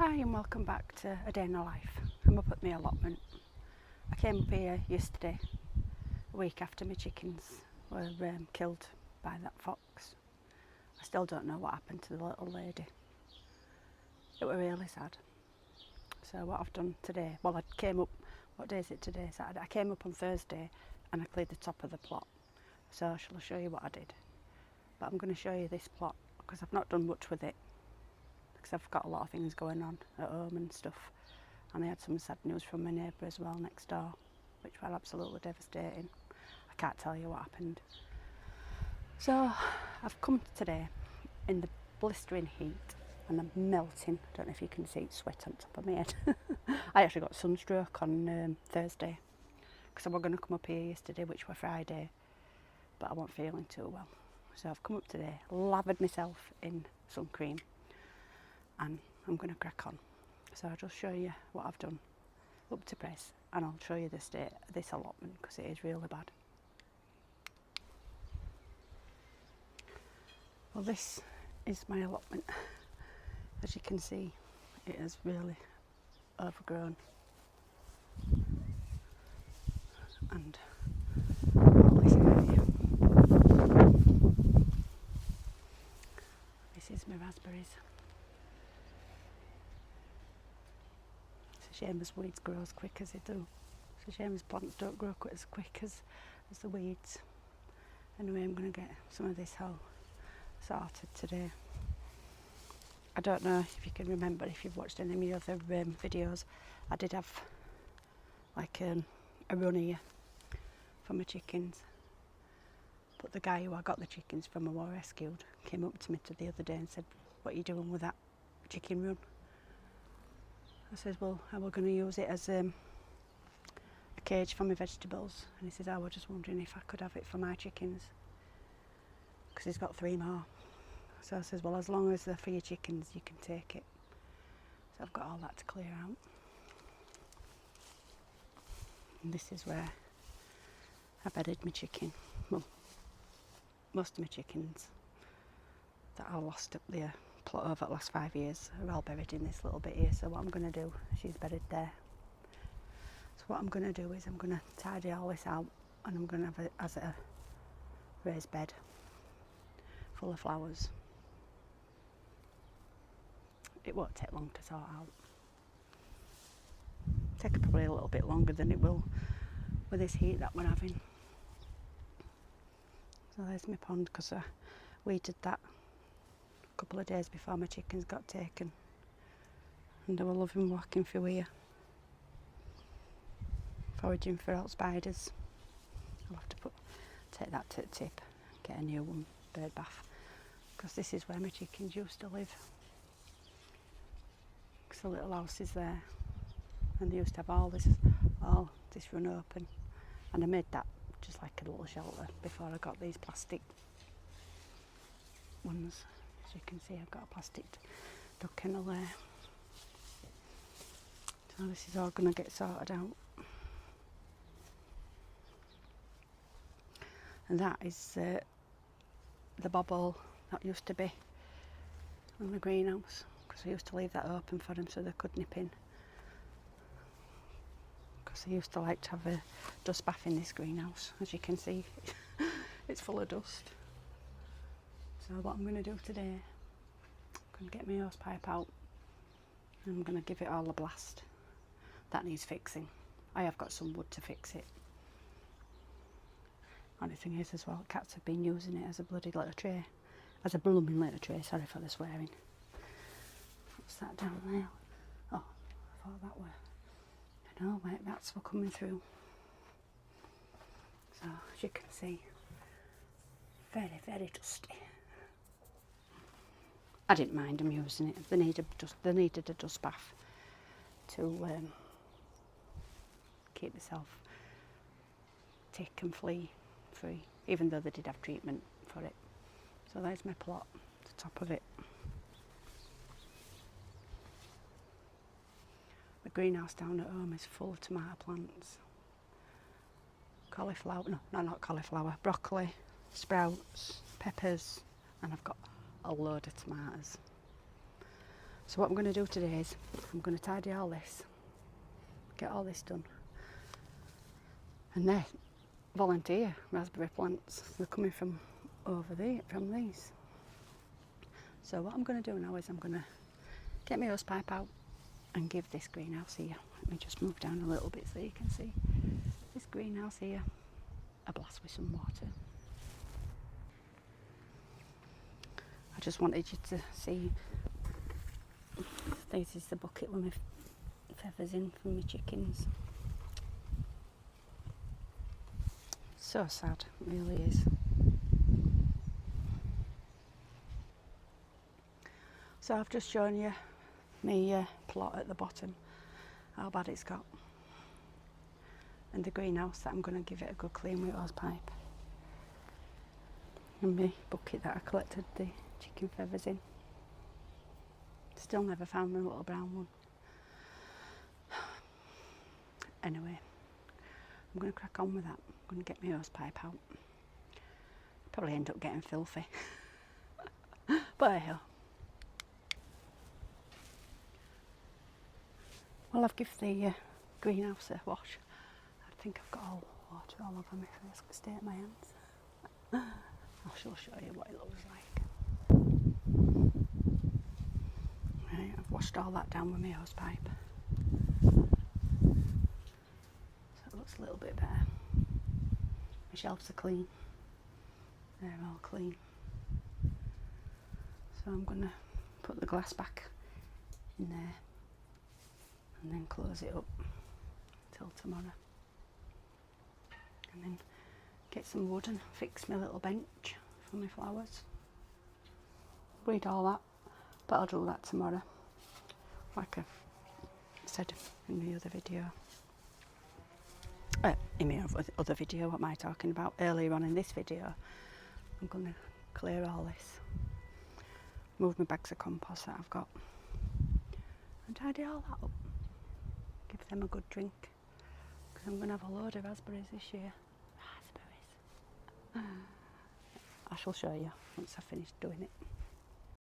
Hi and welcome back to A Day in the Life. I'm up at my allotment. I came up here yesterday, a week after my chickens were killed by that fox. I still don't know what happened to the little lady. It was really sad. So what I've done today, well I came up, what day is it today? Saturday. I came up on Thursday and I cleared the top of the plot. So I shall show you what I did. But I'm going to show you this plot because I've not done much with it. Because I've got a lot of things going on at home and stuff, and I had some sad news from my neighbour as well next door, which was absolutely devastating. I can't tell you what happened. So I've come today in the blistering heat and I'm melting. I don't know if you can see sweat on top of my head. I actually got sunstroke on Thursday because I was going to come up here yesterday, which was Friday, but I wasn't feeling too well. So I've come up today, lathered myself in sun cream, and I'm going to crack on. So I'll just show you what I've done up to press, and I'll show you the state of this allotment because it is really bad. Well, this is my allotment. As you can see, it is really overgrown, and all this area. This is my raspberries. It's a shame as weeds grow as quick as they do. It's a shame as plants don't grow quite as quick as the weeds. Anyway, I'm going to get some of this all sorted today. I don't know if you can remember, if you've watched any of my other videos, I did have like a run here for my chickens. But the guy who I got the chickens from and was rescued came up to me the other day and said, "What are you doing with that chicken run?" I said, "Well, I was going to use it as a cage for my vegetables." And he said, "I was just wondering if I could have it for my chickens, because he's got 3 more. So I says, "Well, as long as they're for your chickens, you can take it." So I've got all that to clear out. And this is where I bedded my chicken. Well, most of my chickens that I lost up the plot over the last 5 years are all buried in this little bit here. So what I'm going to do, she's bedded there. So what I'm going to do is I'm going to tidy all this out, and I'm going to have it as a raised bed full of flowers. It won't take long to sort out. Take probably a little bit longer than it will with this heat that we're having. So there's my pond, because I weeded that a couple of days before my chickens got taken, and I will love them walking through here foraging for out spiders. I'll have to take that to the tip, get a new one, bird bath, because this is where my chickens used to live. Because the little house is there, and they used to have all this run open, and I made that just like a little shelter before I got these plastic ones. As you can see, I've got a plastic duck kennel there. So this is all going to get sorted out. And that is the bobble that used to be on the greenhouse, because I used to leave that open for them so they could nip in. Because I used to like to have a dust bath in this greenhouse. As you can see, it's full of dust. So what I'm going to do today, I'm going to get my hose pipe out and I'm going to give it all a blast. That needs fixing. I have got some wood to fix it. Only thing is as well, cats have been using it as a bloody litter tray. As a blooming litter tray, sorry for the swearing. What's that down there? Oh, I thought that were. I know, where rats were coming through. So as you can see, very, very dusty. I didn't mind them using it. They needed a dust bath to keep themselves tick and flea free, even though they did have treatment for it. So there's my plot, the top of it. The greenhouse down at home is full of tomato plants. Cauliflower, no, not cauliflower, broccoli, sprouts, peppers, and I've got a load of tomatoes. So what I'm going to do today is I'm going to tidy all this, get all this done, and then volunteer raspberry plants. They're coming from over there, from these. So what I'm going to do now is I'm going to get my hose pipe out and give this greenhouse here, let me just move down a little bit so you can see this greenhouse here a blast with some water. I just wanted you to see, this is the bucket with my feathers in from my chickens. So sad, it really is. So I've just shown you my plot at the bottom, how bad it's got, and the greenhouse that I'm going to give it a good clean with hose pipe, and my bucket that I collected the chicken feathers in. Still never found my little brown one. Anyway, I'm going to crack on with that. I'm going to get my hose pipe out. Probably end up getting filthy. But hey, well, I've given the greenhouse a wash. I think I've got all water all over my face. Stay at my hands. I shall show you what it looks like. Right, I've washed all that down with my hose pipe. So it looks a little bit better. My shelves are clean. They're all clean. So I'm going to put the glass back in there and then close it up till tomorrow. And then get some wood and fix my little bench for my flowers. Weed all that, but I'll do that tomorrow, like I said in the other video. In my other video, what am I talking about? Earlier on in this video, I'm going to clear all this, move my bags of compost that I've got, and tidy all that up. Give them a good drink, because I'm going to have a load of raspberries this year. Raspberries. I shall show you once I've finished doing it.